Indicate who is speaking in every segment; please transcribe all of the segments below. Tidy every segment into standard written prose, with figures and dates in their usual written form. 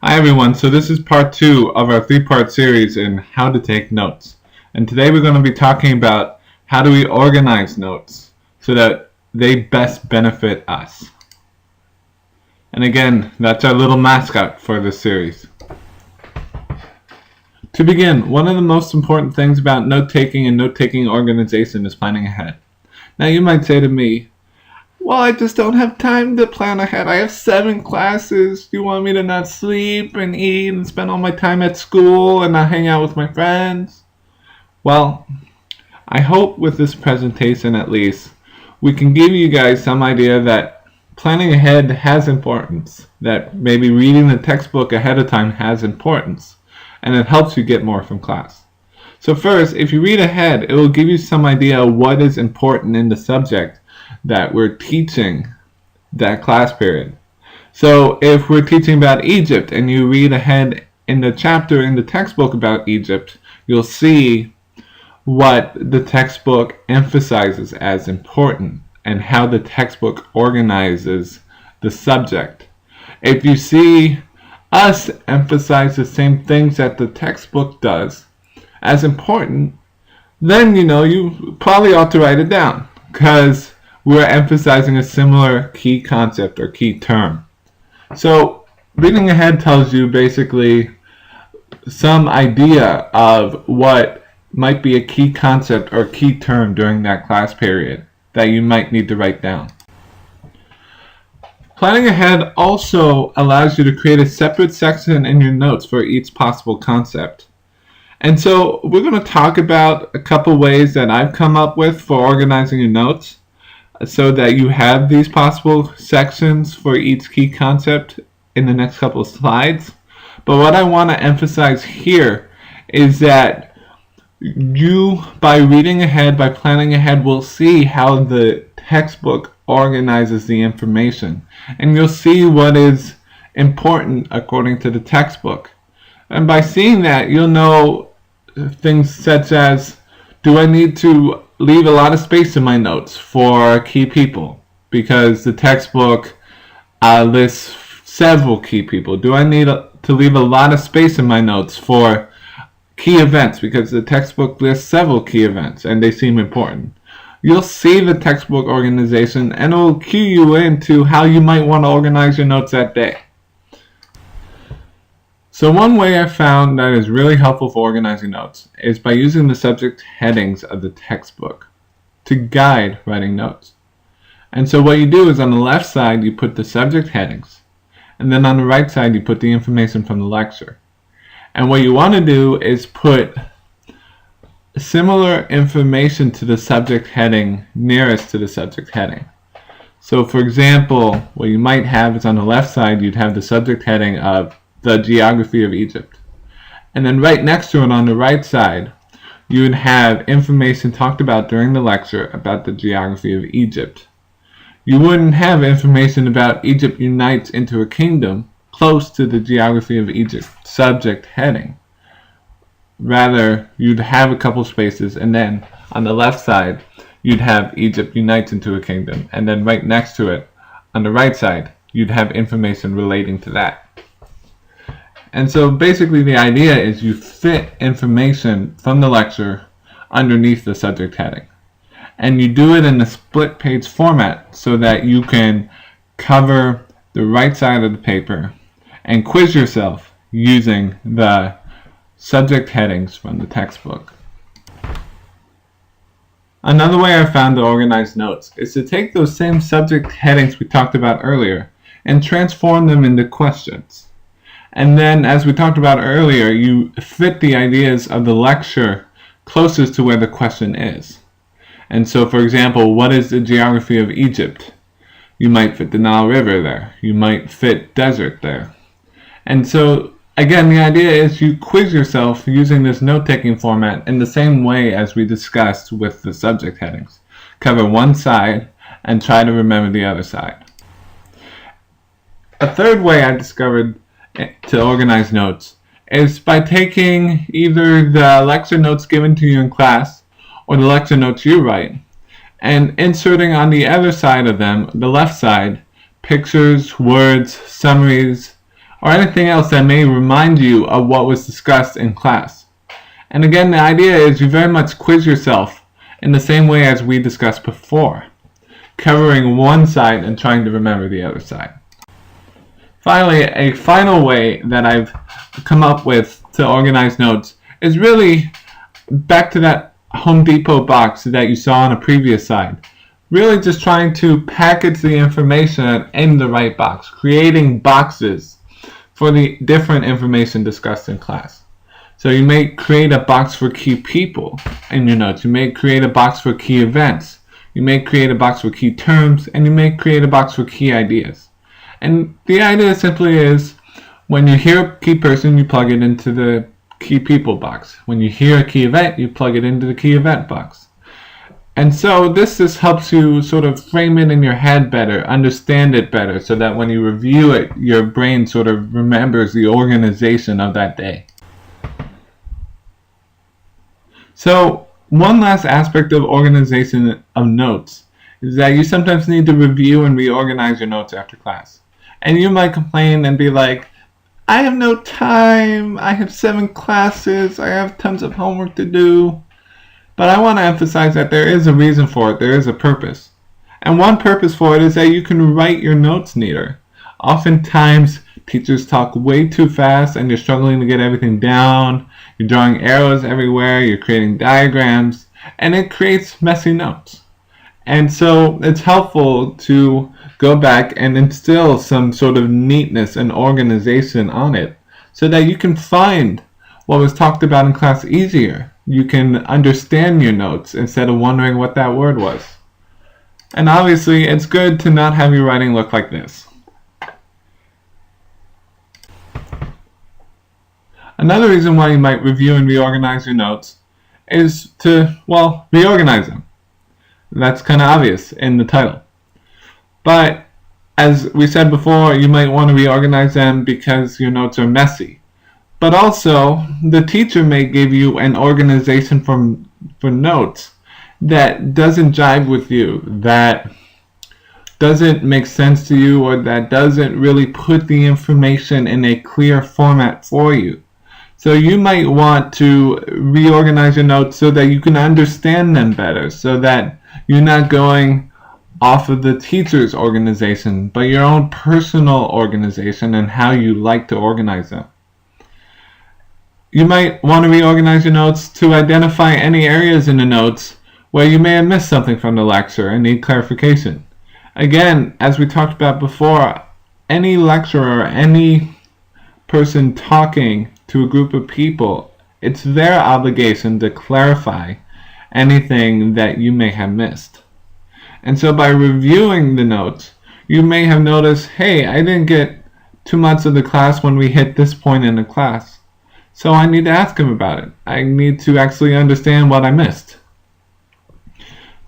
Speaker 1: Hi everyone, so this is part 2 of our 3-part series in how to take notes. And today we're going to be talking about how do we organize notes so that they best benefit us. And again, that's our little mascot for this series. To begin, one of the most important things about note-taking and note-taking organization is planning ahead. Now you might say to me, well, I just don't have time to plan ahead. I have 7 classes. You want me to not sleep and eat and spend all my time at school and not hang out with my friends? Well, I hope with this presentation at least, we can give you guys some idea that planning ahead has importance, that maybe reading the textbook ahead of time has importance, and it helps you get more from class. So first, if you read ahead, it will give you some idea of what is important in the subject that we're teaching that class period. So if we're teaching about Egypt and you read ahead in the chapter in the textbook about Egypt, you'll see what the textbook emphasizes as important and how the textbook organizes the subject. If you see us emphasize the same things that the textbook does as important, then you probably ought to write it down, because we're emphasizing a similar key concept or key term. So reading ahead tells you basically some idea of what might be a key concept or key term during that class period that you might need to write down. Planning ahead also allows you to create a separate section in your notes for each possible concept. And so we're going to talk about a couple ways that I've come up with for organizing your notes, so that you have these possible sections for each key concept in the next couple of slides. But what I want to emphasize here is that you, by reading ahead, by planning ahead, will see how the textbook organizes the information. And you'll see what is important according to the textbook. And by seeing that, you'll know things such as, do I need to leave a lot of space in my notes for key people, because the textbook lists several key people? Do I need to leave a lot of space in my notes for key events, because the textbook lists several key events and they seem important? You'll see the textbook organization and it will cue you into how you might want to organize your notes that day. So one way I found that is really helpful for organizing notes is by using the subject headings of the textbook to guide writing notes. And so what you do is on the left side you put the subject headings, and then on the right side you put the information from the lecture. And what you want to do is put similar information to the subject heading nearest to the subject heading. So for example, what you might have is on the left side you'd have the subject heading of the geography of Egypt. And then right next to it on the right side, you would have information talked about during the lecture about the geography of Egypt. You wouldn't have information about Egypt unites into a kingdom close to the geography of Egypt subject heading. Rather, you'd have a couple spaces, and then on the left side, you'd have Egypt unites into a kingdom. And then right next to it, on the right side, you'd have information relating to that. And so basically the idea is you fit information from the lecture underneath the subject heading. And you do it in a split page format so that you can cover the right side of the paper and quiz yourself using the subject headings from the textbook. Another way I found to organize notes is to take those same subject headings we talked about earlier and transform them into questions. And then, as we talked about earlier, you fit the ideas of the lecture closest to where the question is. And so, for example, what is the geography of Egypt? You might fit the Nile River there. You might fit desert there. And so, again, the idea is you quiz yourself using this note-taking format in the same way as we discussed with the subject headings. Cover one side and try to remember the other side. A third way I discovered to organize notes is by taking either the lecture notes given to you in class or the lecture notes you write and inserting on the other side of them, the left side, pictures, words, summaries or anything else that may remind you of what was discussed in class. And again, the idea is you very much quiz yourself in the same way as we discussed before, covering one side and trying to remember the other side. Finally, a final way that I've come up with to organize notes is really back to that Home Depot box that you saw on a previous slide. Really just trying to package the information in the right box, creating boxes for the different information discussed in class. So you may create a box for key people in your notes. You may create a box for key events. You may create a box for key terms, and you may create a box for key ideas. And the idea simply is, when you hear a key person, you plug it into the key people box. When you hear a key event, you plug it into the key event box. And so this just helps you sort of frame it in your head better, understand it better, so that when you review it, your brain sort of remembers the organization of that day. So one last aspect of organization of notes is that you sometimes need to review and reorganize your notes after class. And you might complain and be like, I have no time, I have 7 classes, I have tons of homework to do. But I want to emphasize that there is a reason for it, there is a purpose. And one purpose for it is that you can write your notes neater. Oftentimes, teachers talk way too fast and you're struggling to get everything down. You're drawing arrows everywhere, you're creating diagrams, and it creates messy notes. And so it's helpful to go back and instill some sort of neatness and organization on it so that you can find what was talked about in class easier. You can understand your notes instead of wondering what that word was. And obviously, it's good to not have your writing look like this. Another reason why you might review and reorganize your notes is to, well, reorganize them. That's kind of obvious in the title. But as we said before, you might want to reorganize them because your notes are messy. But also, the teacher may give you an organization for notes that doesn't jive with you, that doesn't make sense to you, or that doesn't really put the information in a clear format for you. So you might want to reorganize your notes so that you can understand them better, so that you're not going off of the teacher's organization, but your own personal organization and how you like to organize them. You might want to reorganize your notes to identify any areas in the notes where you may have missed something from the lecture and need clarification. Again, as we talked about before, any lecturer, any person talking to a group of people, it's their obligation to clarify anything that you may have missed. And so by reviewing the notes, you may have noticed, hey, I didn't get too much of the class when we hit this point in the class. So I need to ask him about it. I need to actually understand what I missed.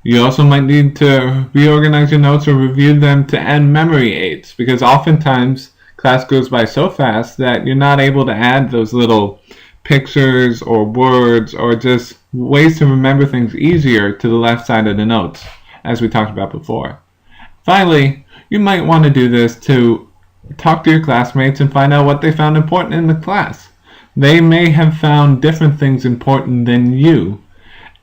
Speaker 1: You also might need to reorganize your notes or review them to add memory aids, because oftentimes class goes by so fast that you're not able to add those little pictures or words or just ways to remember things easier to the left side of the notes, as we talked about before. Finally, you might want to do this to talk to your classmates and find out what they found important in the class. They may have found different things important than you.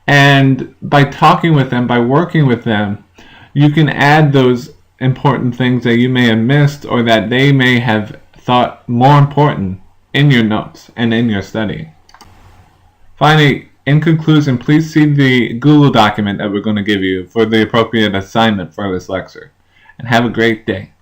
Speaker 1: And by talking with them, by working with them, you can add those important things that you may have missed or that they may have thought more important in your notes and in your study. Finally, in conclusion, please see the Google document that we're going to give you for the appropriate assignment for this lecture. And have a great day.